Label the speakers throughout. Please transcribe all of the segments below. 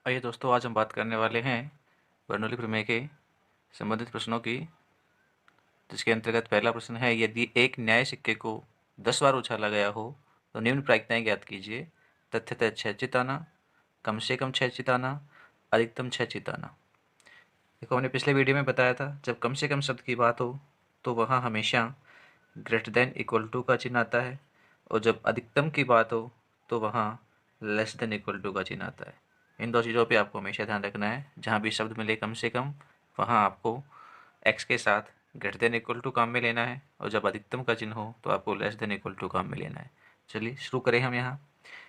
Speaker 1: आइए दोस्तों, आज हम बात करने वाले हैं बर्नौली प्रमेय के संबंधित प्रश्नों की, जिसके अंतर्गत पहला प्रश्न है, यदि एक न्याय सिक्के को 10 बार उछाला गया हो तो निम्न प्रायिकताएं ज्ञात कीजिए। तथ्यतः 6 चिताना, कम से कम 6 चिताना, अधिकतम 6 चिताना। देखो, हमने पिछले वीडियो में बताया था, जब कम से कम शब्द की बात हो तो वहाँ हमेशा ग्रेटर देन इक्वल टू का चिन्ह आता है, और जब अधिकतम की बात हो तो वहाँ लेस देन इक्वल टू का चिन्ह आता है। इन दो चीज़ों पे आपको हमेशा ध्यान रखना है। जहाँ भी शब्द मिले कम से कम, वहाँ आपको एक्स के साथ ग्रेटर देन इक्वल टू काम में लेना है, और जब अधिकतम का चिन्ह हो तो आपको लेस देन इक्वल टू काम में लेना है। चलिए शुरू करें हम। यहाँ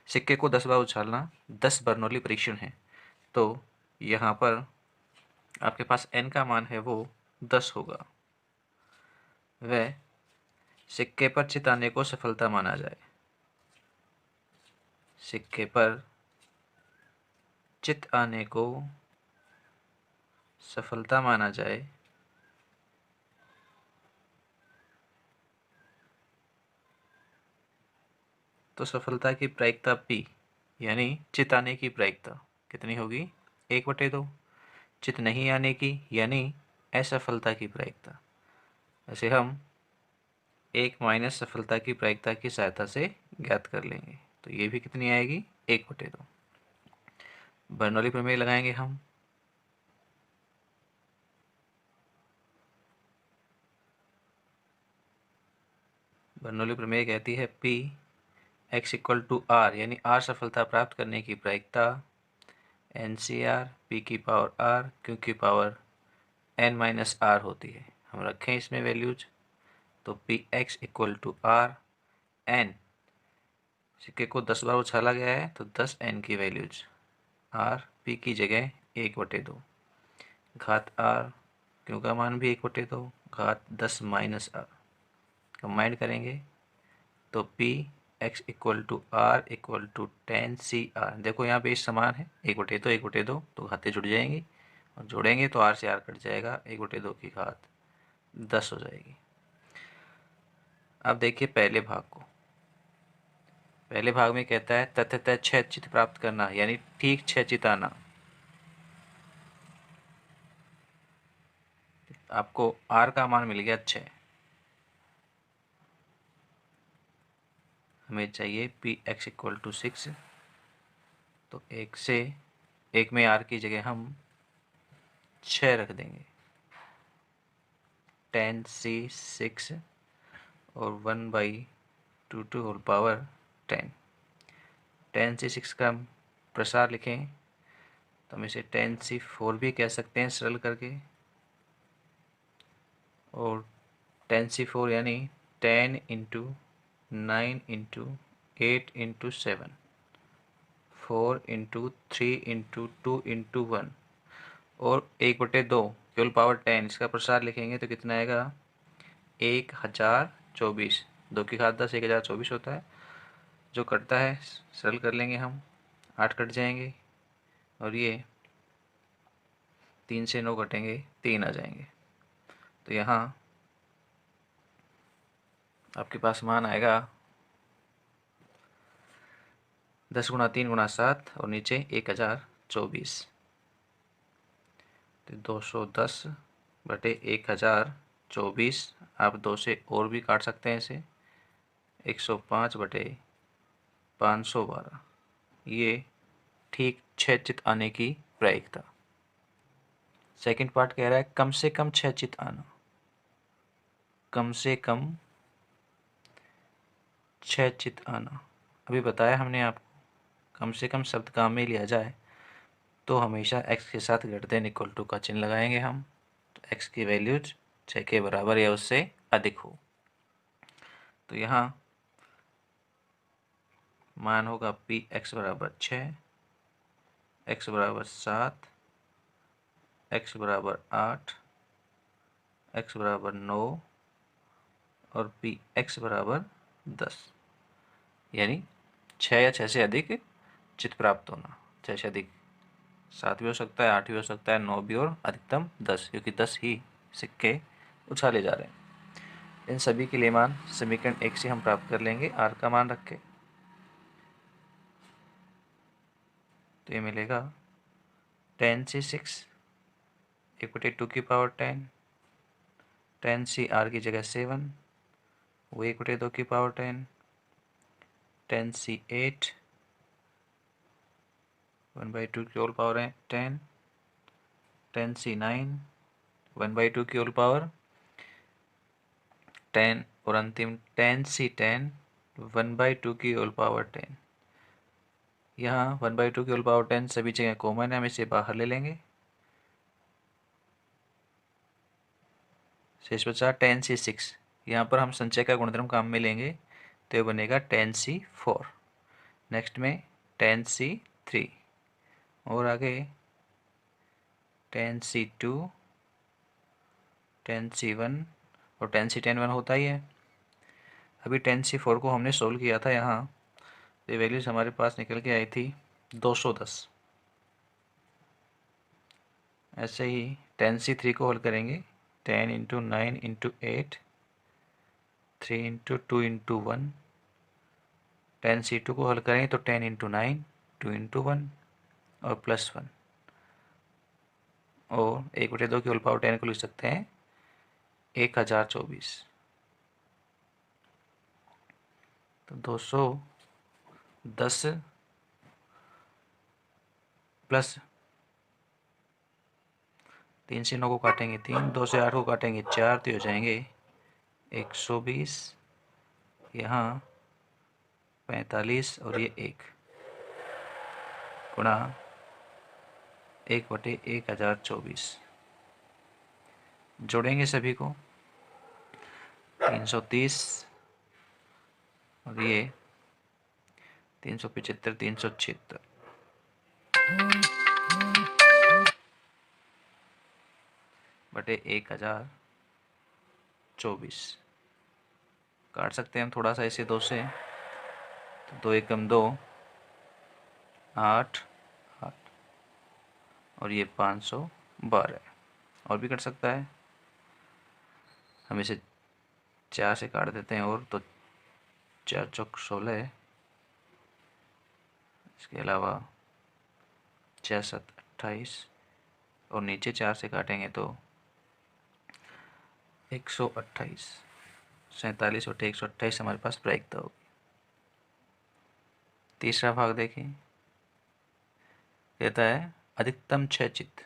Speaker 1: सिक्के को 10 बार उछालना 10 बर्नौली परीक्षण है, तो यहाँ पर आपके पास n का मान है वो 10 होगा। वह सिक्के पर चित आने को सफलता माना जाए। सिक्के पर चित आने को सफलता माना जाए तो सफलता की प्रायिकता P, यानी चित आने की प्रायिकता कितनी होगी? 1/2। चित नहीं आने की यानी असफलता की प्रायिकता, ऐसे हम 1 माइनस सफलता की प्रायिकता की सहायता से ज्ञात कर लेंगे। तो ये भी कितनी आएगी? 1/2। बर्नौली प्रमेय लगाएंगे हम। बर्नौली प्रमेय कहती है P x equal to R, यानी R सफलता प्राप्त करने की प्रायिकता NCR P की पावर R Q की पावर n माइनस R होती है। हम रखें इसमें वैल्यूज, तो P X equal to R N, सिक्के को 10 बार उछाला गया है तो 10 n की वैल्यूज, आर पी की जगह 1/2, घात आर क्यू का मान भी 1/2, घात 10 माइनस आर। कंबाइंड करेंगे तो P X equal to R equal to 10 CR। देखो यहाँ बेस समान है, 1/2 1/2, तो घातें जुड़ जाएंगी, और जोड़ेंगे तो आर से आर कट जाएगा, 1/2 की घात 10 हो जाएगी। अब देखिए पहले भाग को। पहले भाग में कहता है तथ्यतः 6 चित प्राप्त करना, यानी ठीक 6 चित आना। आपको आर का मान मिल गया 6, हमें चाहिए पी एक्स इक्वल टू 6, तो 1 में आर की जगह हम 6 रख देंगे। 10C6 और 1/2 होल पावर 10। 10C6 का हम प्रसार लिखें तो हम इसे 10C4 भी कह सकते हैं सरल करके, और 10C4 यानी 10 into 9 into 8 into 7, 4 into 3 into 2 into 1, और 1/2 केवल पावर 10, इसका प्रसार लिखेंगे तो कितना आएगा? 1024। 2 की घात 10, 1024 होता है। जो कटता है सरल कर लेंगे हम, 8 कट जाएंगे, और ये 3 से 9 कटेंगे, 3 आ जाएंगे। तो यहाँ आपके पास मान आएगा 10 गुणा 3 गुणा 7, और नीचे 1024, तो 210/1024। आप 2 से और भी काट सकते हैं इसे, 105/512। ये ठीक 6 चित आने की प्रायिकता। सेकंड पार्ट कह रहा है कम से कम 6 चित आना। कम से कम 6 चित आना, अभी बताया हमने आपको, कम से कम शब्द काम में लिया जाए तो हमेशा x के साथ ग्रेटर देन इक्वल टू का चिन्ह लगाएंगे हम, तो x की वैल्यूज 6 के बराबर या उससे अधिक हो। तो यहाँ मान होगा पी एक्स बराबर 6, x बराबर 7, x बराबर 8, x बराबर 9, और पी एक्स बराबर 10, यानी 6 या 6 से अधिक चित प्राप्त होना। 6 से अधिक 7 भी हो सकता है, 8 भी हो सकता है, 9 भी, और अधिकतम 10, क्योंकि 10 ही सिक्के उछाले जा रहे हैं। इन सभी के लिए मान समीकरण 1 से हम प्राप्त कर लेंगे। आर का मान रख के तो ये मिलेगा 10c6 1/2 की पावर 10, 10c r की जगह 7 वो 1/2 की पावर 10, 10c8 1/2 की होल पावर है 10, 10c9 1/2 की होल पावर 10 और अंतिम 10c10 1/2 की होल पावर 10। यहाँ 1/2 की होल पावर 10 सभी जगह कॉमन है, हम इसे बाहर ले लेंगे। शेष बचा 10c6। यहाँ पर हम संचय का गुणधर्म काम में लेंगे तो ये बनेगा 10c4। नेक्स्ट में 10c3 और आगे 10c2 10c1 और 10c10 1 होता ही है। अभी 10c4 को हमने सोल्व किया था यहाँ, तो वैल्यूज हमारे पास निकल के आई थी 210। ऐसे ही 10c3 को हल करेंगे 10 × 9 × 8 3 × 2 × 1। 10c2 को हल करेंगे तो 10 × 9 2 × 1 और +1 और 1/2 की होल पावर 10 को लिख सकते हैं 1024। तो 210 प्लस 3 से 9 को काटेंगे 3, 2 से 8 को काटेंगे 4, तो हो जाएंगे 120, यहाँ 45 और ये 1 गुणा 1/1024। जोड़ेंगे सभी को 330 और ये 375 376 बटे 1024। काट सकते हैं हम थोड़ा सा इसे 2 से, तो 2 एकम 2 8 8 और ये 512 और भी कट सकता है। हम इसे 4 से काट देते हैं और तो 4 चौक 16, इसके अलावा 4 7 28 और नीचे 4 से काटेंगे तो 128, 47 और 128 हमारे पास प्रायिकता होगी। तीसरा भाग देखें, कहता है अधिकतम 6 चित्त।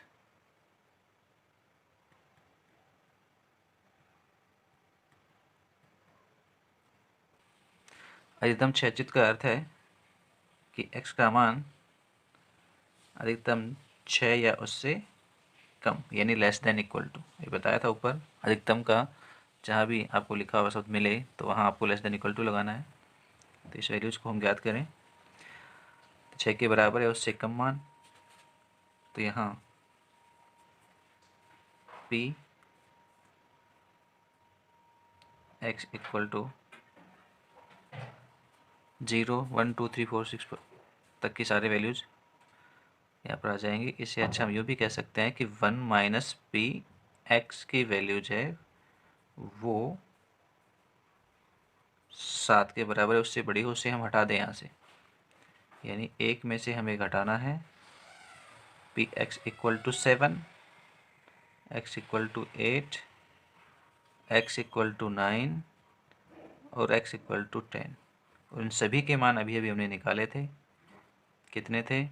Speaker 1: अधिकतम 6 चित्त का अर्थ है कि x का मान अधिकतम 6 या उससे कम यानी लेस देन इक्वल टू, ये बताया था ऊपर। अधिकतम का जहाँ भी आपको लिखा हुआ शब्द मिले तो वहाँ आपको लेस देन इक्वल टू लगाना है। तो इस वैल्यूज को हम ज्ञात करें, 6 के बराबर है उससे कम मान, तो यहाँ p x इक्वल टू 0 1 2 3 4 6 तक की सारे वैल्यूज यहाँ पर आ जाएंगे। इससे अच्छा हम यूँ भी कह सकते हैं कि 1 - p x की वैल्यूज है वो 7 के बराबर है, उससे बड़ी हो, उसे हम हटा दें यहाँ से, यानी 1 में से हमें घटाना है। P X equal to 7, x equal to 8, x equal to 9 और x इक्वल टू 10। और इन सभी के मान अभी अभी हमने निकाले थे। कितने थे?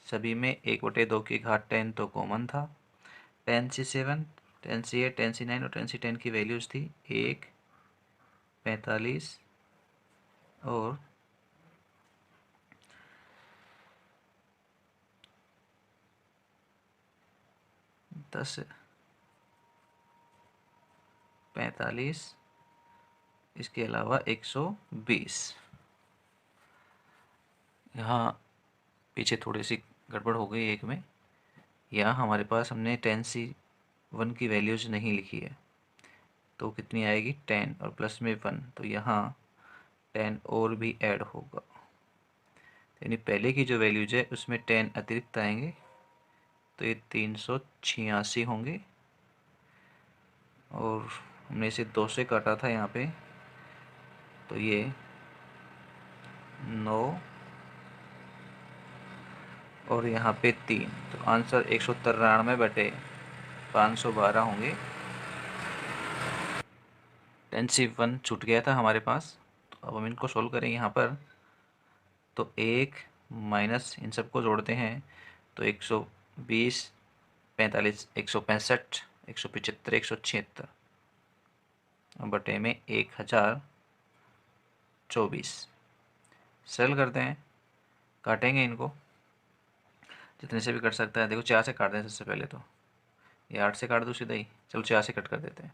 Speaker 1: सभी में 1/2 की घात 10 तो कॉमन था। 10c7 10c8 10c9 और 10c10 की वैल्यूज़ थी 1 45 और 10 45, इसके अलावा 120। यहाँ पीछे थोड़ी सी गड़बड़ हो गई एक में, यहाँ हमारे पास हमने 10c1 की वैल्यूज़ नहीं लिखी है, तो कितनी आएगी 10 और प्लस में 1, तो यहाँ 10 और भी ऐड होगा, यानी पहले की जो वैल्यूज है उसमें 10 अतिरिक्त आएंगे, तो ये 386 होंगे। और हमने इसे 2 से काटा था यहाँ पे, तो ये 9 और यहाँ पे 3, तो आंसर 193/512 होंगे। 10C1 छूट गया था हमारे पास, तो अब हम इनको सोल्व करें यहाँ पर। तो 1 माइनस इन सबको जोड़ते हैं तो 120, 45, 165, 175, 176 बटे में 1024। सरल करते हैं, काटेंगे इनको जितने से भी कट सकता है। देखो 4 से काट दें सबसे पहले, तो ये 8 से काट दूँ सीधा ही। चलो 4 से कट कर देते हैं।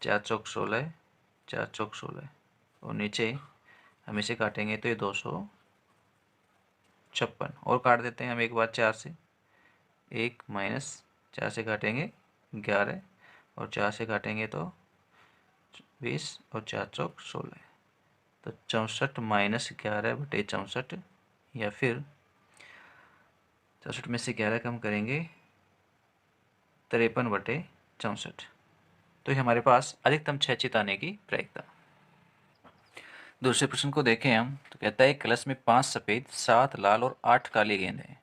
Speaker 1: 4 चौक 16, 4 चौक 16 और नीचे हम इसे काटेंगे तो ये 256 और काट देते हैं हम एक बार 4 से। 1 माइनस 4 से काटेंगे 11 और 4 से काटेंगे तो 20 और 4 चौक 16, तो 64 माइनस 11/64, या फिर 64 में से 11 कम करेंगे 53/64। तो ये हमारे पास अधिकतम 6 चित आने की प्रायिकता। दूसरे प्रश्न को देखें हम, तो कहता है कलश में 5 सफ़ेद, 7 लाल और 8 काली गेंद हैं।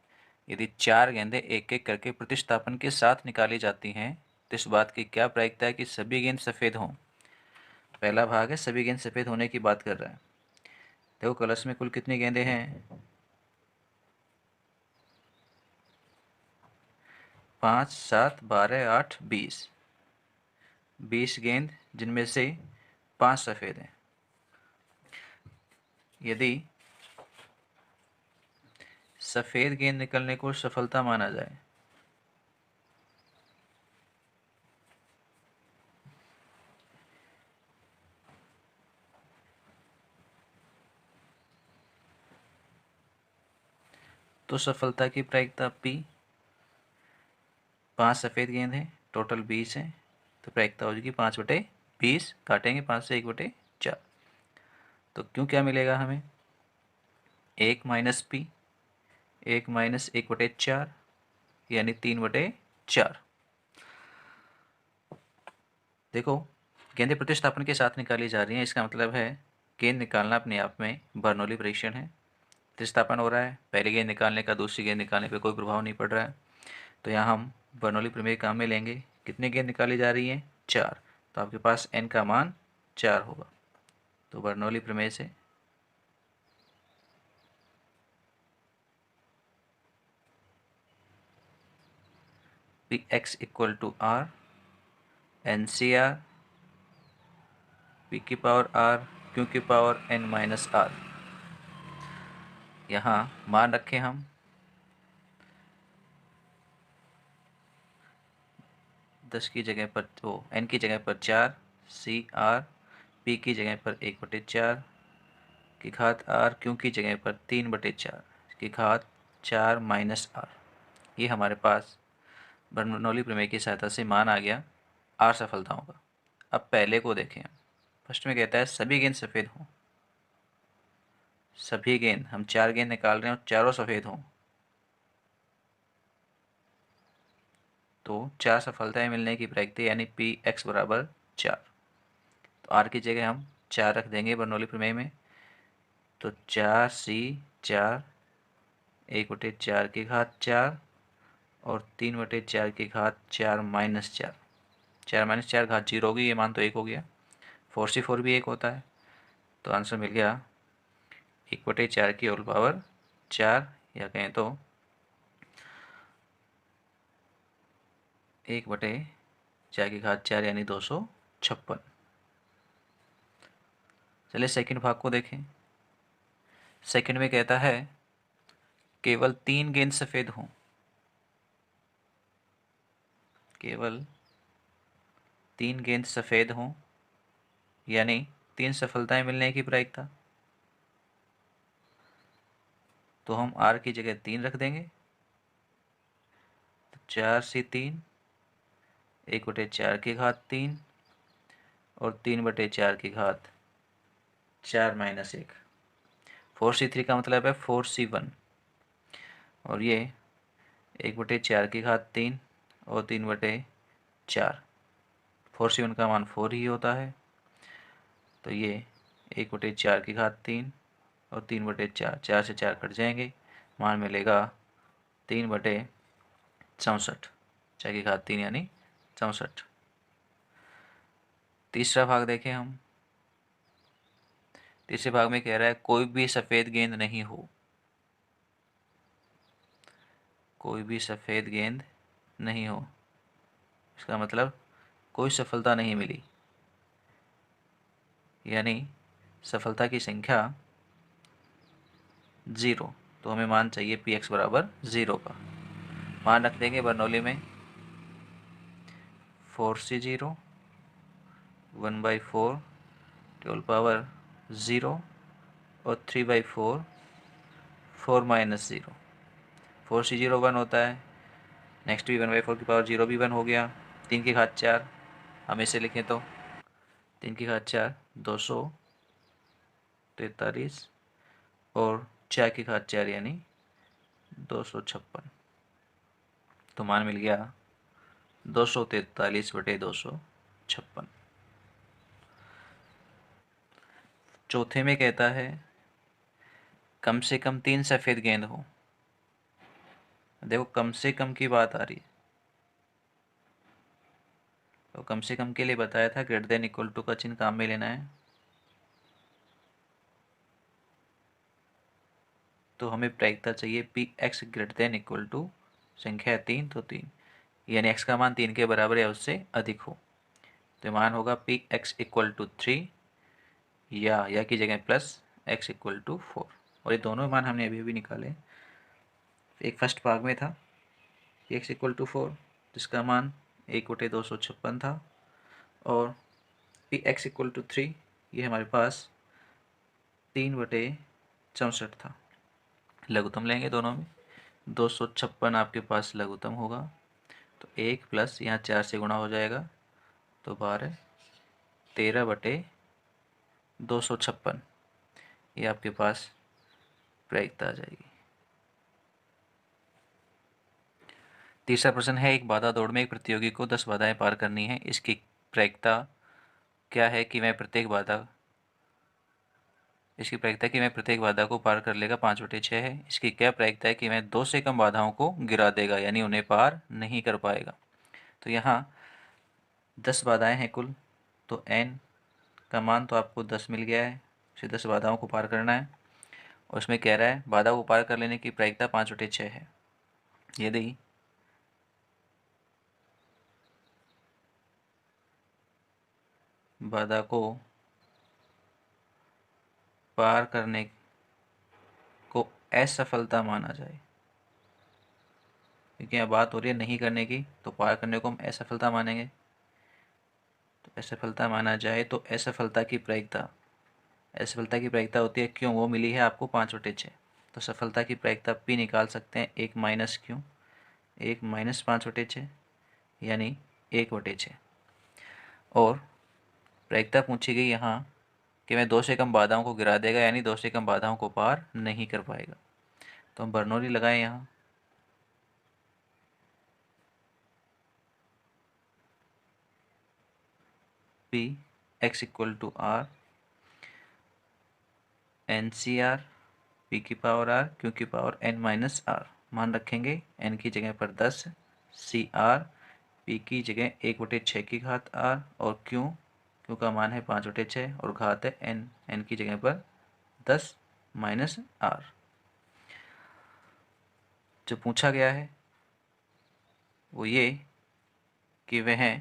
Speaker 1: यदि 4 गेंदें एक एक करके प्रतिस्थापन के साथ निकाली जाती हैं तो इस बात की क्या प्रायिकता है कि सभी गेंद सफ़ेद हों। पहला भाग है सभी गेंद सफ़ेद होने की बात कर रहा है। देखो कलश में कुल कितनी गेंदें हैं, 5, 7, 12, 8, 20। 20 गेंद जिनमें से 5 सफ़ेद हैं। यदि सफ़ेद गेंद निकलने को सफलता माना जाए तो सफलता की प्रायिकता P। 5 सफ़ेद गेंद हैं, टोटल 20 हैं, तो प्रायिकता हो जाएगी 5/20। काटेंगे 5 से 1/4, तो क्यों क्या मिलेगा हमें, 1 माइनस P, 1 माइनस 1/4 यानी 3/4। देखो गेंदें प्रतिस्थापन के साथ निकाली जा रही हैं, इसका मतलब है गेंद निकालना अपने आप में बर्नौली परीक्षण है। प्रतिस्थापन हो रहा है, पहली गेंद निकालने का दूसरी गेंद निकालने पर कोई प्रभाव नहीं पड़ रहा है, तो यहाँ हम बर्नौली प्रमेय काम में लेंगे। कितनी गेंद निकाली जा रही हैं, 4, तो आपके पास n का मान 4 होगा। तो बर्नौली प्रमेय से Px equal to R NCR P की पावर R Q की पावर n माइनस R। यहाँ मान रखें हम 10 की जगह पर, तो n की जगह पर 4, CR P की जगह पर 1/4 की घात R, Q की जगह पर 3/4 की घात 4 माइनस R। ये हमारे पास बर्नौली प्रमेय की सहायता से मान आ गया R सफलताओं का। अब पहले को देखें, फर्स्ट में कहता है सभी गेंद सफ़ेद हों। सभी गेंद, हम 4 गेंद निकाल रहे हैं और चारों सफ़ेद हों, तो 4 सफलताएं मिलने की प्रायिकता यानी Px बराबर 4। तो R की जगह हम 4 रख देंगे बर्नौली प्रमेय में, तो 4C 4 1/4 की घात 4 और 3/4 की घात 4 माइनस 4। 4 माइनस 4 घात 0 होगी, ये मान तो 1 हो गया। 4C4 भी 1 होता है, तो आंसर मिल गया 1/4 की होल पावर 4, या कहें तो 1/4 की घात 4 यानी 256। चलिए सेकंड भाग को देखें। सेकंड में कहता है केवल 3 गेंद सफ़ेद हों। केवल 3 गेंद सफ़ेद हों यानी 3 सफलताएं मिलने की प्रायिकता। तो हम R की जगह 3 रख देंगे, तो 4C3 1/4 की घात 3 और 3/4 की घात 4 माइनस 1। 4C3 का मतलब है 4C1 और ये 1/4 की घात 3 और 3/4। 4C1 का मान 4 ही होता है, तो ये 1/4 की घात 3 और 3/4, 4 से 4 कट जाएंगे, मान मिलेगा 3/4। 64, 6 की घात 3 यानी 64। तीसरा भाग देखें हम। तीसरे भाग में कह रहा है कोई भी सफ़ेद गेंद नहीं हो, कोई भी सफ़ेद गेंद नहीं हो, इसका मतलब कोई सफलता नहीं मिली, यानी सफलता की संख्या 0। तो हमें मान चाहिए पी एक्स बराबर 0 का। मान रख देंगे बर्नौली में 4c0 1/4 टोल पावर 0 और 3/4 4-0। 4c0 1 होता है, नेक्स्ट भी 1/4 की पावर 0 भी 1 हो गया। 3 की घात 4 हम इसे लिखें तो 3 की घात 4 243 और 4 की घात 4 यानी 256। तो मान मिल गया 243/256। चौथे में कहता है कम से कम 3 सफ़ेद गेंद हो। देखो कम से कम की बात आ रही है, तो कम से कम के लिए बताया था ग्रेटर देन इक्वल टू का चिन्ह काम में लेना है। तो हमें प्रायिकता चाहिए P X greater than equal to संख्या 3 तो 3, यानी एक्स का मान 3 के बराबर या उससे अधिक हो। तो मान होगा पी एक्स इक्वल टू 3 या की जगह प्लस एक्स इक्वल टू 4। और ये दोनों मान हमने अभी अभी निकाले। एक फर्स्ट भाग में था पी एक्स इक्वल टू 4 जिसका मान 1/256 था, और पी एक्स इक्वल टू 3 ये हमारे पास 3/64 था। लघुत्तम लेंगे दोनों में, 256 आपके पास लघुत्तम होगा, तो 1 प्लस यहाँ 4 से गुणा हो जाएगा, तो 12 13/256 ये आपके पास प्रायिकता आ जाएगी। तीसरा प्रश्न है एक बाधा दौड़ में एक प्रतियोगी को 10 बाधाएं पार करनी है, इसकी प्रायिकता क्या है कि मैं प्रत्येक बाधा को पार कर लेगा 5/6 है। इसकी क्या प्रायिकता है कि मैं 2 से कम बाधाओं को गिरा देगा, यानी उन्हें पार नहीं कर पाएगा। तो यहाँ 10 बाधाएं हैं कुल, तो n का मान तो आपको 10 मिल गया है, उसे 10 बाधाओं को पार करना है। और उसमें कह रहा है बाधा को पार कर लेने की प्रायिकता 5/6 है। यदि बाधा को पार करने को असफलता माना जाए, क्योंकि यहाँ बात हो रही है नहीं करने की, तो पार करने को हम असफलता मानेंगे। तो असफलता माना जाए तो असफलता की प्रायिकता होती है क्यों, वो मिली है आपको 5/6। तो सफलता की प्रायिकता P निकाल सकते हैं 1 माइनस क्यों, 1 माइनस 5/6 यानी 1/6। और प्रायिकता पूछी गई यहाँ कि मैं 2 से कम बाधाओं को गिरा देगा, यानी 2 से कम बाधाओं को पार नहीं कर पाएगा। तो हम बर्नौली लगाएं यहाँ, P X equal to R N C R P की पावर आर क्यू की पावर n माइनस आर। मान रखेंगे n की जगह पर 10, सी आर पी की जगह 1/6 की घात r, और क्यू का मान है 5/6 और घात है n की जगह पर 10 माइनस आर। जो पूछा गया है वो ये कि वह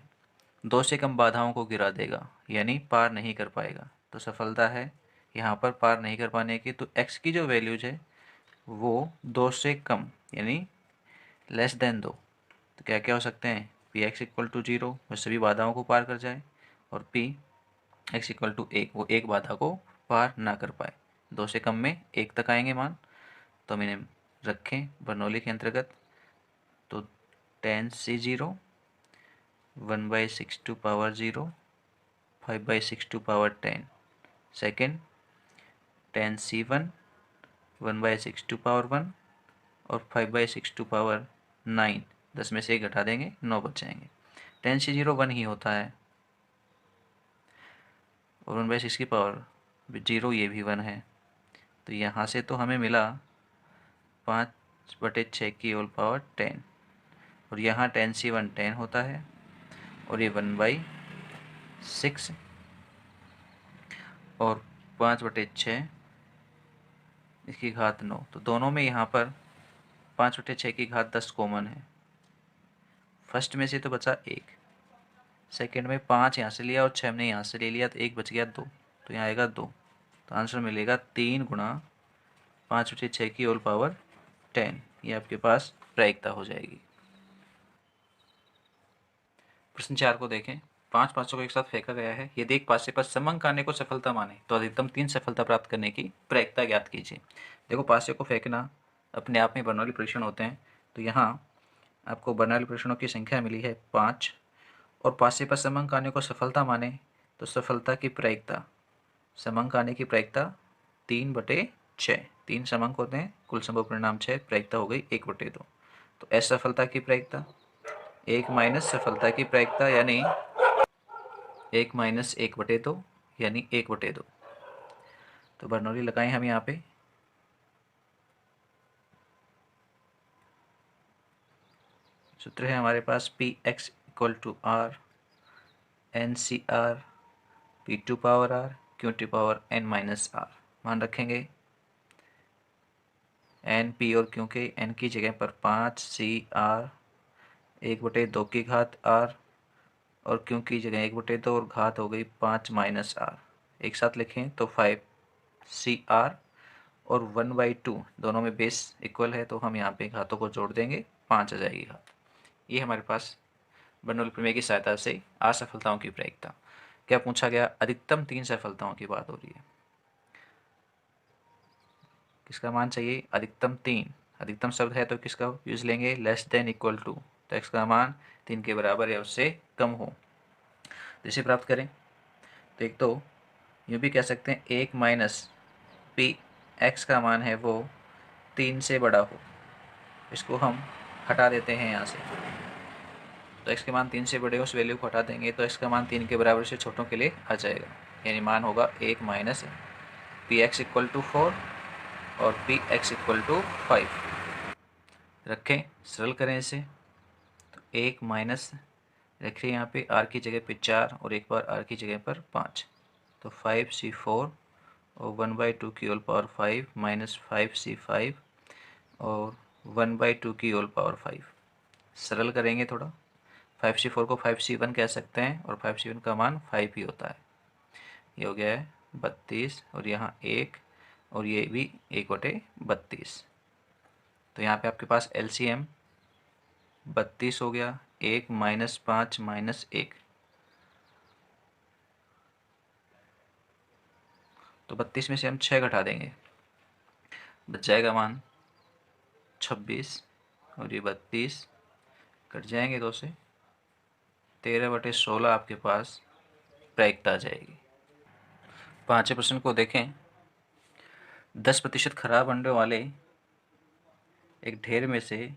Speaker 1: 2 से कम बाधाओं को गिरा देगा, यानी पार नहीं कर पाएगा। तो सफलता है यहाँ पर पार नहीं कर पाने की, तो x की जो वैल्यूज है वो 2 से कम यानी लेस देन 2। तो क्या क्या हो सकते हैं, पी एक्स इक्वल टू 0 वह सभी बाधाओं को पार कर जाए, और पी एक्स इक्वल टू 1 वो एक बाधा को पार ना कर पाए। 2 से कम में 1 तक आएंगे मान, तो हम इन्हें रखें बर्नौली के अंतर्गत। तो 10c0 1/6 to power 0 5/6 to power 10। Second 10c1 1/6 to power 1 और 5/6 टू पावर 9। 10 में से 1 घटा देंगे 9 बच जाएंगे। 10c0 1 ही होता है, और 1/6 की पावर 0 ये भी 1 है। तो यहाँ से तो हमें मिला 5/6 की होल पावर 10, और यहाँ 10C1 10 होता है और ये 1/6 और 5/6 इसकी घात 9। तो दोनों में यहाँ पर 5/6 की घात 10 कॉमन है। फर्स्ट में से तो बचा 1, सेकंड में 5 यहाँ से लिया और 6 हमने यहाँ से ले लिया, तो 1 बच गया 2, तो यहाँ आएगा 2। तो आंसर मिलेगा 3 गुणा 5/6 की होल पावर 10। ये आपके पास प्रायिकता हो जाएगी। प्रश्न 4 को देखें। 5 500 को एक साथ फेंका गया है। यदि एक पासे पर समंक आने को सफलता माने तो अधिकतम 3 सफलता प्राप्त करने की प्रायिकता ज्ञात कीजिए। देखो, पासे को फेंकना अपने आप में बर्नौली परीक्षण होते हैं। तो यहाँ आपको बर्नौली परीक्षणों की संख्या मिली है 5 और पासे पर समंक आने को सफलता माने तो सफलता की प्रायिकता, समंक आने की प्रायिकता 3/6। 3 समंक होते हैं, कुल संभव परिणाम 6, प्रायिकता हो गई 1/2। तो असफलता की प्रायिकता 1 माइनस सफलता की प्रायिकता यानी 1 माइनस 1/2 यानी 1/2। तो बर्नौली लगाएं हम यहाँ पे। सूत्र है हमारे पास Px equal to R NCr P2 power r Q2 power n minus r। मान रखेंगे n P और Q के n की जगह पर 5Cr 1/2 की घात r और Q की जगह 1/2 और घात हो गई 5 माइनस r। एक साथ लिखें तो 5Cr और 1/2 दोनों में बेस इक्वल है, तो हम यहाँ पे घातों को जोड़ देंगे, 5 आ जाएगी घात। ये हमारे पास बर्नौली प्रमेय की सहायता से असफलताओं की प्रायिकता। क्या पूछा गया? अधिकतम 3 सफलताओं की बात हो रही है। किसका मान चाहिए? अधिकतम 3। अधिकतम शब्द है तो किसका यूज लेंगे? Less than equal to. तो x का मान 3 के बराबर या उससे कम हो। तो इसे प्राप्त करें तो एक तो यूँ भी कह सकते हैं 1 माइनस पी एक्स का मान है वो 3 से बड़ा हो। इसको हम हटा देते हैं यहाँ से, तो x के मान 3 से बड़े हो, उस वैल्यू को हटा देंगे तो x का मान 3 के बराबर से छोटों के लिए आ जाएगा। यानी मान होगा 1 minus P X equal to 4 और पी एक्स इक्वल टू 5। रखें, सरल करें इसे। तो 1 माइनस रखिए यहाँ पे r की जगह पे 4 और एक बार r की जगह पर 5, तो 5C4 और 1/2 की होल पावर 5 माइनस 5C5 और 1/2 की होल पावर 5। सरल करेंगे थोड़ा। 5C4 को 5C1 कह सकते हैं और 5C1 का मान 5 ही होता है। ये हो गया है 32 और यहाँ 1 और ये भी 1/32। तो यहाँ पे आपके पास LCM 32 हो गया। 1 माइनस 5 माइनस 1, तो 32 में से हम 6 घटा देंगे, बच जाएगा मान 26 और ये 32 कट जाएंगे 2 से, 13/16 आपके पास प्रायिकता आ जाएगी। 5वें प्रश्न को देखें। 10% खराब अंडों वाले एक ढेर में से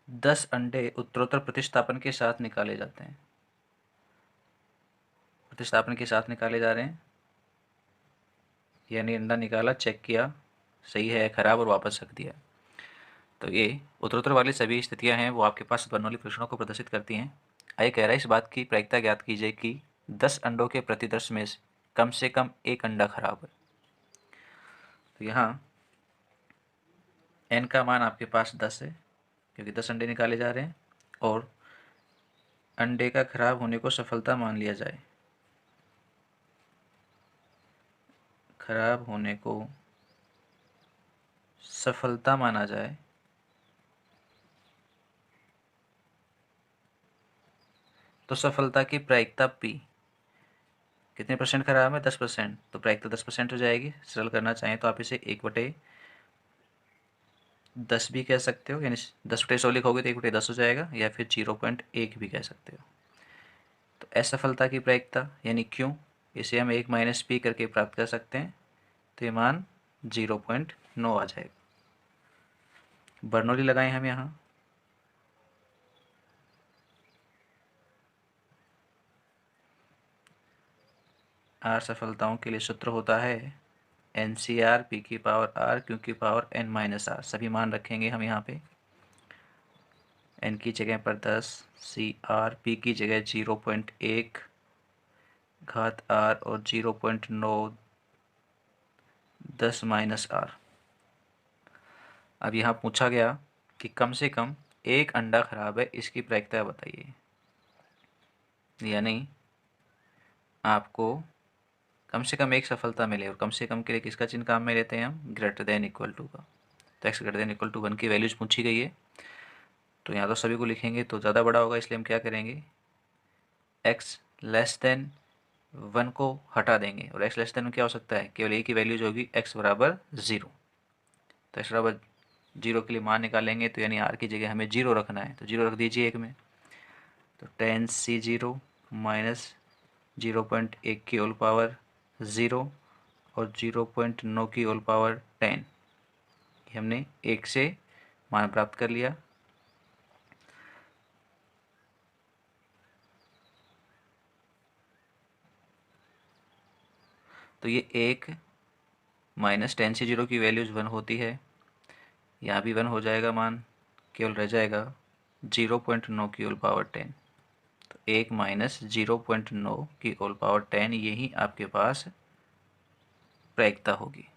Speaker 1: 10 अंडे उत्तरोत्तर प्रतिस्थापन के साथ निकाले जाते हैं। प्रतिस्थापन के साथ निकाले जा रहे हैं, यानी अंडा निकाला, चेक किया सही है खराब और वापस रख दिया। तो ये उत्तरोत्तर वाली सभी स्थितियां हैं वो आपके पास बर्नौली परीक्षणों को प्रदर्शित करती हैं। आइए कह रहा है इस बात की प्रायिकता ज्ञात कीजिए कि 10 अंडों के प्रति 10 में से कम एक अंडा खराब है। तो यहाँ n का मान आपके पास 10 है क्योंकि 10 अंडे निकाले जा रहे हैं और अंडे का खराब होने को सफलता मान लिया जाए। खराब होने को सफलता माना जाए तो सफलता की प्रायिकता P कितने परसेंट खराब है? 10%। तो प्रायिकता 10% हो जाएगी। सरल करना चाहें तो आप इसे 1/10 भी कह सकते हो, यानी 10/100 लिखोगे तो 1/10 हो जाएगा, या फिर 0.1 भी कह सकते हो। तो असफलता की प्रायिकता यानी क्यों, इसे हम 1 माइनस पी करके प्राप्त कर सकते हैं, तो ये मान 0.9 आ जाएगा। बर्नौली लगाएं हम यहाँ। असफलताओं के लिए सूत्र होता है एन सी आर पी की पावर आर क्यू की पावर एन माइनस आर सभी मान रखेंगे हम यहाँ पे। एन की जगह पर 10, सी आर पी की जगह 0.1 घात आर और 0.9 10 माइनस आर। अब यहाँ पूछा गया कि कम से कम एक अंडा खराब है, इसकी प्रायिकता बताइए। यानी आपको कम से कम एक सफलता मिले, और कम से कम के लिए किसका चिन्ह काम में लेते हैं हम? ग्रेटर देन इक्वल टू का। तो x greater than equal to 1 की वैल्यूज पूछी गई है, तो यहाँ तो सभी को लिखेंगे तो ज़्यादा बड़ा होगा, इसलिए हम क्या करेंगे, x लेस देन 1 को हटा देंगे, और x लेस देन क्या हो सकता है, केवल एक ही वैल्यूज होगी, x बराबर 0। तो x बराबर 0 के लिए मान निकालेंगे, तो यानी r की जगह हमें 0 रखना है, तो 0 रख दीजिए एक में। तो tan C0 माइनस 0.1 की होल पावर 0 और 0.9 की होल पावर 10, हमने 1 से मान प्राप्त कर लिया। तो ये 1 माइनस 10 से 0 की वैल्यूज 1 होती है, यहाँ भी 1 हो जाएगा मान, केवल रह जाएगा 0.9 की होल पावर 10। तो 1 माइनस 0.9 की होल पावर 10, यही आपके पास प्रायिकता होगी।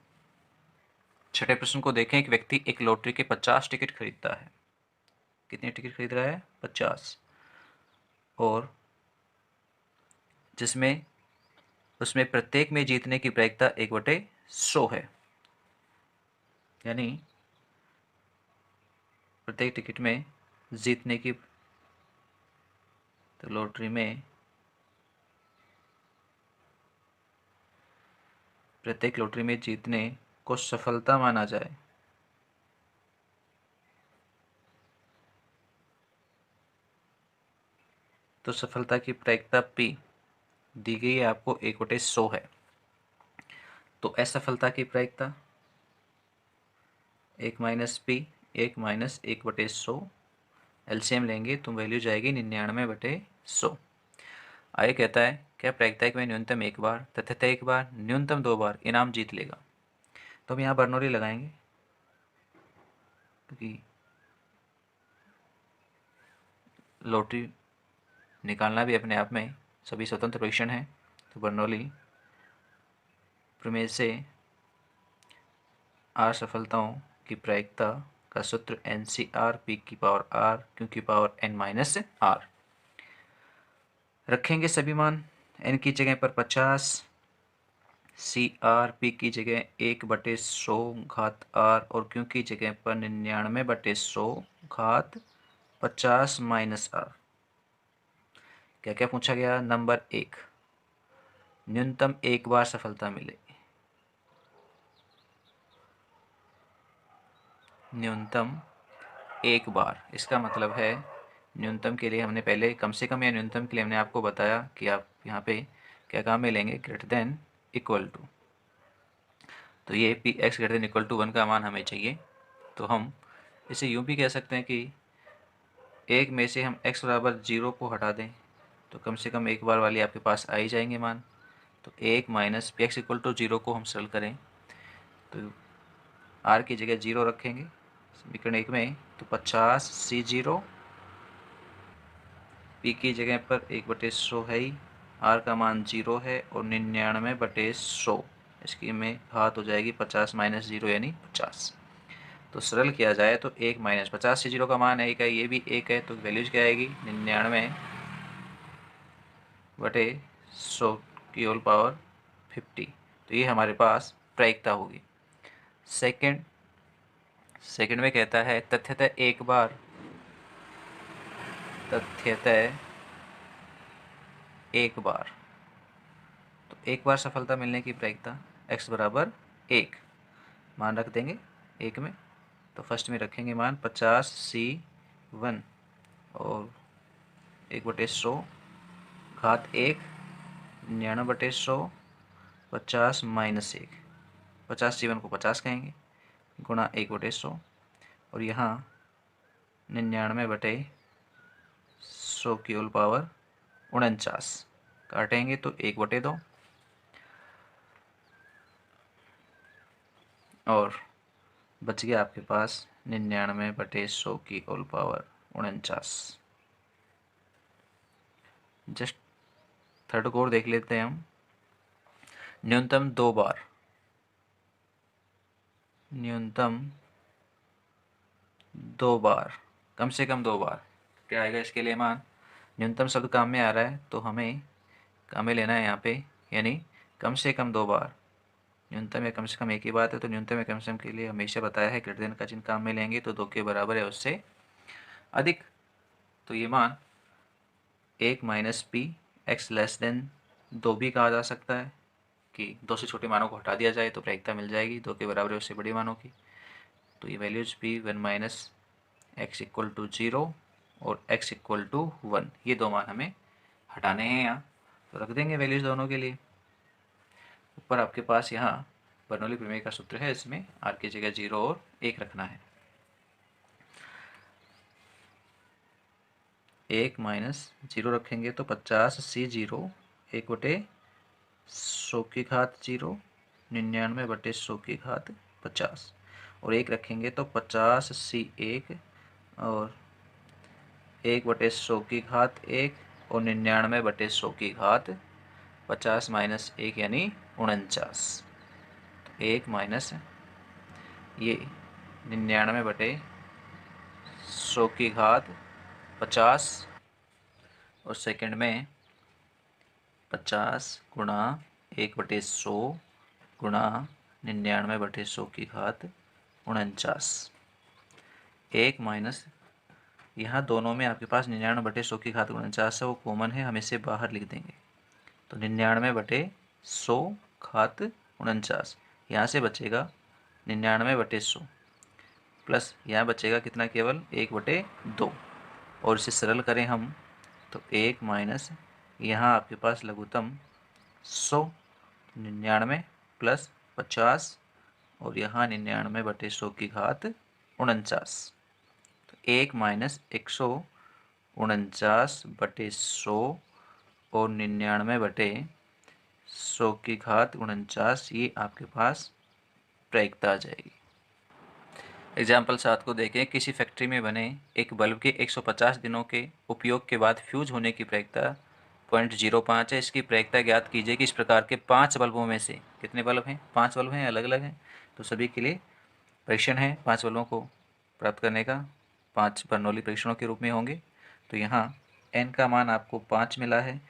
Speaker 1: छठे प्रश्न को देखें। एक व्यक्ति एक लॉटरी के 50 टिकट खरीदता है। कितने टिकट खरीद रहा है? 50। और जिसमें उसमें प्रत्येक में जीतने की प्रायिकता 1/100 है। यानी प्रत्येक टिकट में जीतने की, तो लॉटरी में प्रत्येक लॉटरी में जीतने को सफलता माना जाए तो सफलता की प्रायिकता P दी गई है आपको 1/100 है। तो असफलता की प्रायिकता 1 माइनस P, 1 माइनस 1/100, एलसीएम लेंगे तो वैल्यू जाएगी 99/100। आगे कहता है क्या प्रायिकता में न्यूनतम एक बार तथा एक बार न्यूनतम 2 बार इनाम जीत लेगा। तो हम यहाँ बर्नौली लगाएंगे, क्योंकि लॉटरी निकालना भी अपने आप में सभी स्वतंत्र परीक्षण है। तो बर्नौली प्रमेय से आर सफलताओं की प्रायिकता का सूत्र NCR P की पावर R Q की पावर N माइनस R। रखेंगे सभी मान, N की जगह पर 50, CR P की जगह 1/100 घात R और Q की जगह पर 99/100 घात 50 माइनस R। क्या क्या पूछा गया? नंबर 1, न्यूनतम एक बार सफलता मिले। न्यूनतम एक बार, इसका मतलब है न्यूनतम के लिए हमने पहले कम से कम या न्यूनतम के लिए हमने आपको बताया कि आप यहाँ पे क्या काम में लेंगे, ग्रेटर देन इक्वल टू। तो ये P X greater than equal to 1 का मान हमें चाहिए। तो हम इसे यूँ भी कह सकते हैं कि एक में से हम x बराबर 0 को हटा दें, तो कम से कम एक बार वाली आपके पास आ ही जाएंगे मान। तो 1 minus P X equal to 0 को हम सरल करें तो r की जगह 0 रखेंगे समीकरण 1 में, तो 50 C0 P की जगह पर 1/100 है ही, R का मान 0 है और 99/100, इसकी में घात हो जाएगी 50 माइनस 0 यानी 50। तो सरल किया जाए तो 1 माइनस 50 से 0 का मान 1 है, ये भी 1 है, तो वैल्यूज क्या आएगी 99/100 की होल पावर 50। तो ये हमारे पास प्रायिकता होगी। सेकंड में कहता है तथ्यतः एक बार, तो एक बार सफलता मिलने की प्रायिकता x बराबर 1 मान रख देंगे 1 में। तो फर्स्ट में रखेंगे मान 50 C1 और 1/100 घात 1 99/100 50 माइनस 1, 50 C1 को 50 कहेंगे गुणा 1/100 और यहाँ 99/100 की होल पावर 49 काटेंगे तो 1/2। और बच गया आपके पास 99/100 की होल पावर 49। जस्ट थर्ड को और देख लेते हैं हम। न्यूनतम 2 बार, न्यूनतम 2 बार, कम से कम 2 बार क्या आएगा इसके लिए मान। न्यूनतम शब्द काम में आ रहा है तो हमें काम में लेना है यहाँ पे, यानी कम से कम 2 बार। न्यूनतम या कम से कम एक ही बात है, तो न्यूनतम या कम से कम के लिए हमेशा बताया है ग्रेटर देन का चिन्ह काम में लेंगे तो 2 के बराबर है उससे अधिक। तो ये मान 1 minus P x less than 2 भी कहा जा सकता है कि 2 से छोटे मानों को हटा दिया जाए तो प्रायिकता मिल जाएगी 2 के बराबर है उससे बड़ी मानों की। तो ये values P 1 minus X equal to 0 और x इक्वल टू 1, ये 2 मान हमें हटाने हैं यहाँ, तो रख देंगे वैल्यूज दोनों के लिए। ऊपर आपके पास यहाँ बर्नौली प्रमेय का सूत्र है, इसमें r की जगह 0 और 1 रखना है। 1 माइनस 0 रखेंगे तो 50c0 1/100 की घात 0, 99/100 की घात 50, और 1 रखेंगे तो 50c1 और 1/100 की घात 1 और 99/100 की घात 50 माइनस 1 यानी 49। 1 माइनस ये 99/100 की घात 50 और सेकंड में 50 गुणा 1/100 गुणा 99/100 की घात 49। 1 माइनस यहाँ दोनों में आपके पास 99/100 की घात 49 है, वो कॉमन है, हम इसे बाहर लिख देंगे। तो 99/100 घात 49, यहाँ से बचेगा 99/100 प्लस यहाँ बचेगा कितना, केवल 1/2, और इसे सरल करें हम तो 1 माइनस यहाँ आपके पास लघुत्तम 100, 99 प्लस 50 और यहाँ 99/100 की घात 49। तो 1 माइनस 149/100 और 99/100 की घात 49, ये आपके पास प्रायिकता आ जाएगी। एग्जाम्पल 7 को देखें। किसी फैक्ट्री में बने एक बल्ब के 150 दिनों के उपयोग के बाद फ्यूज होने की प्रायिकता 0.05 है। इसकी प्रायिकता ज्ञात कीजिए कि इस प्रकार के 5 बल्बों में से कितने बल्ब हैं, 5 बल्ब हैं, अलग अलग हैं, तो सभी के लिए परीक्षण है 5 बल्बों को प्राप्त करने का, 5 बर्नौली परीक्षणों के रूप में होंगे। तो यहाँ n का मान आपको 5 मिला है,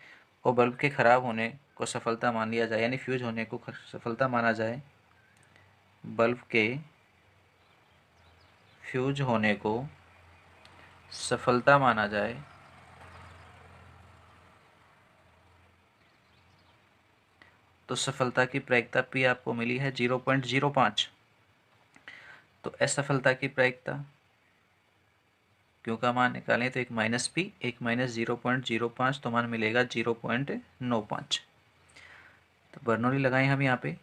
Speaker 1: और बल्ब के खराब होने को सफलता मान लिया जाए, यानी फ्यूज होने को सफलता माना जाए, बल्ब के फ्यूज होने को सफलता माना जाए तो सफलता की प्रायिकता P आपको मिली है 0.05। तो असफलता की प्रायिकता क्यों का मान निकालें तो 1 माइनस P, 1 माइनस 0.05, तो मान मिलेगा 0.95। तो बर्नौली लगाएं हम यहाँ पे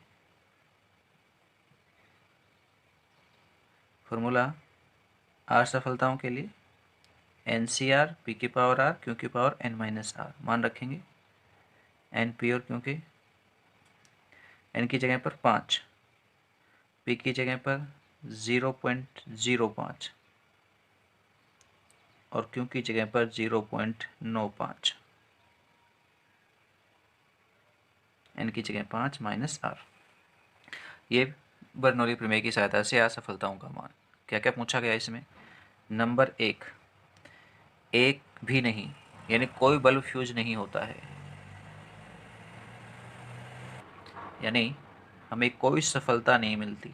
Speaker 1: फॉर्मूला R सफलताओं के लिए NCR P की पावर R, Q की पावर N माइनस R, मान रखेंगे NP और Q के, N की जगह पर 5, P की जगह पर 0.05 और Q की जगह पर 0.95, N की जगह 5 माइनस R। ये बर्नौली प्रमेय की सहायता से असफलताओं का मान। क्या क्या पूछा गया इसमें। नंबर 1, एक भी नहीं, यानी कोई बल्ब फ्यूज नहीं होता है, यानी हमें कोई सफलता नहीं मिलती।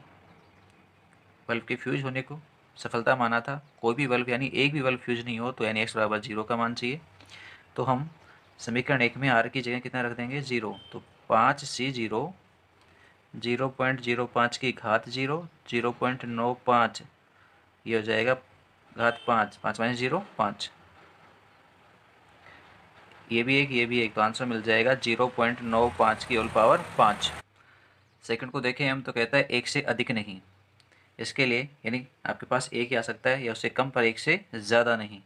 Speaker 1: बल्ब के फ्यूज होने को सफलता माना था, कोई भी बल्ब यानी एक भी बल्ब फ्यूज नहीं हो तो यानी x बराबर 0 का मान चाहिए। तो हम समीकरण 1 में r की जगह कितना रख देंगे 0, तो 5c0 0.05 की घात 0, 0.95, ये हो जाएगा घात 5, 5 माइनस 0 5, ये भी एक, ये भी एक, तो आंसर मिल जाएगा 0.95 की होल पावर 5। सेकंड को देखें हम तो कहता है 1 से अधिक नहीं। इसके लिए यानी आपके पास 1 ही आ सकता है या उससे कम पर 1 से ज़्यादा नहीं।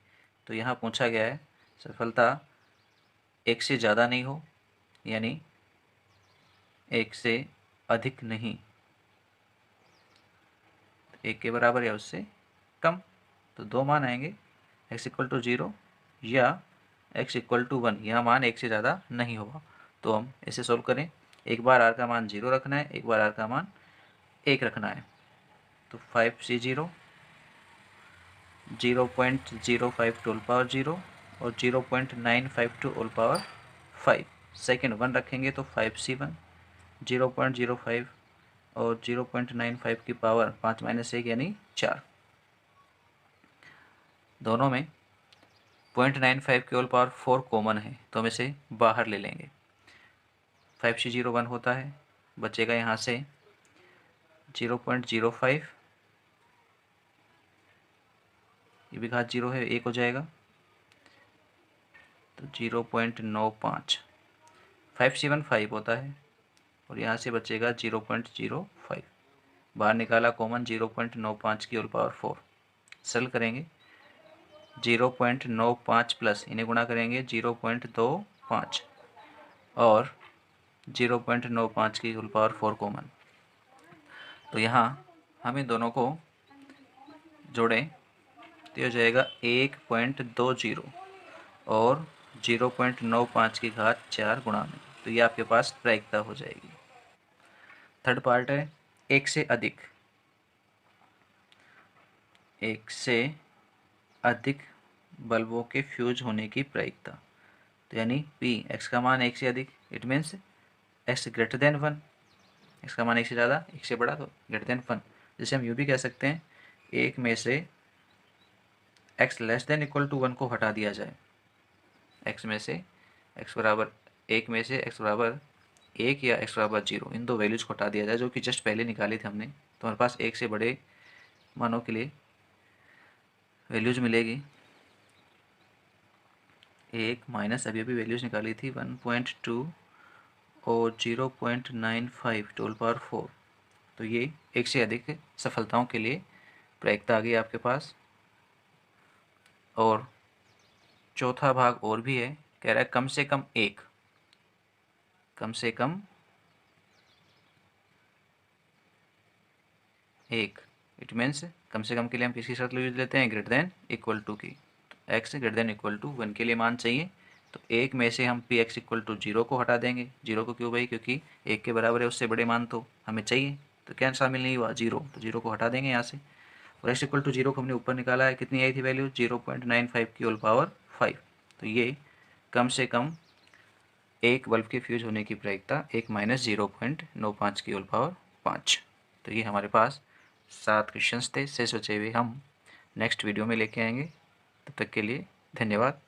Speaker 1: तो यहाँ पूछा गया है सफलता 1 से ज़्यादा नहीं हो, यानी 1 से अधिक नहीं, 1 के बराबर या उससे कम। तो दो मान आएंगे, x इक्वल टू 0 या x इक्वल टू 1। यह मान 1 से ज़्यादा नहीं होगा। तो हम इसे सोल्व करें। एक बार r का मान 0 रखना है, एक बार r का मान 1 रखना है। तो 5c0 0.05 टू पावर 0 और 0.952 होल पावर 5। सेकेंड 1 रखेंगे तो 5c1 0.05 और 0.95 की पावर 5 माइनस 1 यानी 4। दोनों में 0.95 की होल पावर 4 कॉमन है, तो हम इसे बाहर ले लेंगे। 5c0 1 होता है, बचेगा यहाँ से 0.05, ये भी घात 0 है, 1 हो जाएगा तो 0.95। 5c1 5 होता है और यहाँ से बचेगा 0.05। बाहर निकाला कॉमन 0.95 की होल पावर 4। सरल करेंगे 0.95 प्लस इन्हें गुणा करेंगे 0.25 और 0.95 की होल पावर 4 कॉमन। तो यहाँ हम इन दोनों को जोड़ें तो ये हो जाएगा 1.20 और 0.95 की घात 4 गुणा में। तो ये आपके पास प्रायिकता हो जाएगी। थर्ड पार्ट है एक से अधिक बल्बों के फ्यूज होने की प्रायिकता। तो यानी P x का मान 1 से अधिक, it means x greater then 1। x का मान 1 से ज़्यादा, 1 से बड़ा तो ग्रेटर देन 1। जैसे हम यूँ भी कह सकते हैं, एक में से x less than equal to 1 को हटा दिया जाए। x में से x बराबर 1 में से x बराबर 1 या x बराबर 0, इन दो वैल्यूज़ को हटा दिया जाए जो कि जस्ट पहले निकाली थी हमने। तो हमारे पास 1 से बड़े मानों के लिए वैल्यूज़ मिलेगी। 1 माइनस अभी वैल्यूज़ निकाली थी 1.2 और 0.95 टू पावर 4। तो ये 1 से अधिक सफलताओं के लिए प्रायिकता आ गई आपके पास। और चौथा भाग और भी है, कह रहा है कम से कम एक, कम से कम एक, इट मीन्स कम से कम के लिए हम किसकी शर्त यूज लेते हैं, ग्रेटर देन इक्वल टू की। तो x greater than equal to 1 के लिए मान चाहिए। तो एक में से हम पी एक्स इक्वल टू 0 को हटा देंगे। 0 को क्यों भाई, क्योंकि 1 के बराबर है, उससे बड़े मान तो हमें चाहिए। तो क्या शामिल नहीं हुआ, 0, तो 0 को हटा देंगे यहाँ से। और x इक्वल टू 0 को हमने ऊपर निकाला है, कितनी आई थी वैल्यू, 0.95 की होल पावर 5। तो ये कम से कम एक बल्ब के फ्यूज होने की प्रायिकता 1 माइनस 0.95 की होल पावर 5। तो ये हमारे पास 7 क्वेश्चंस थे। शेष बचे हुए हम नेक्स्ट वीडियो में लेके आएंगे। तब तक के लिए धन्यवाद।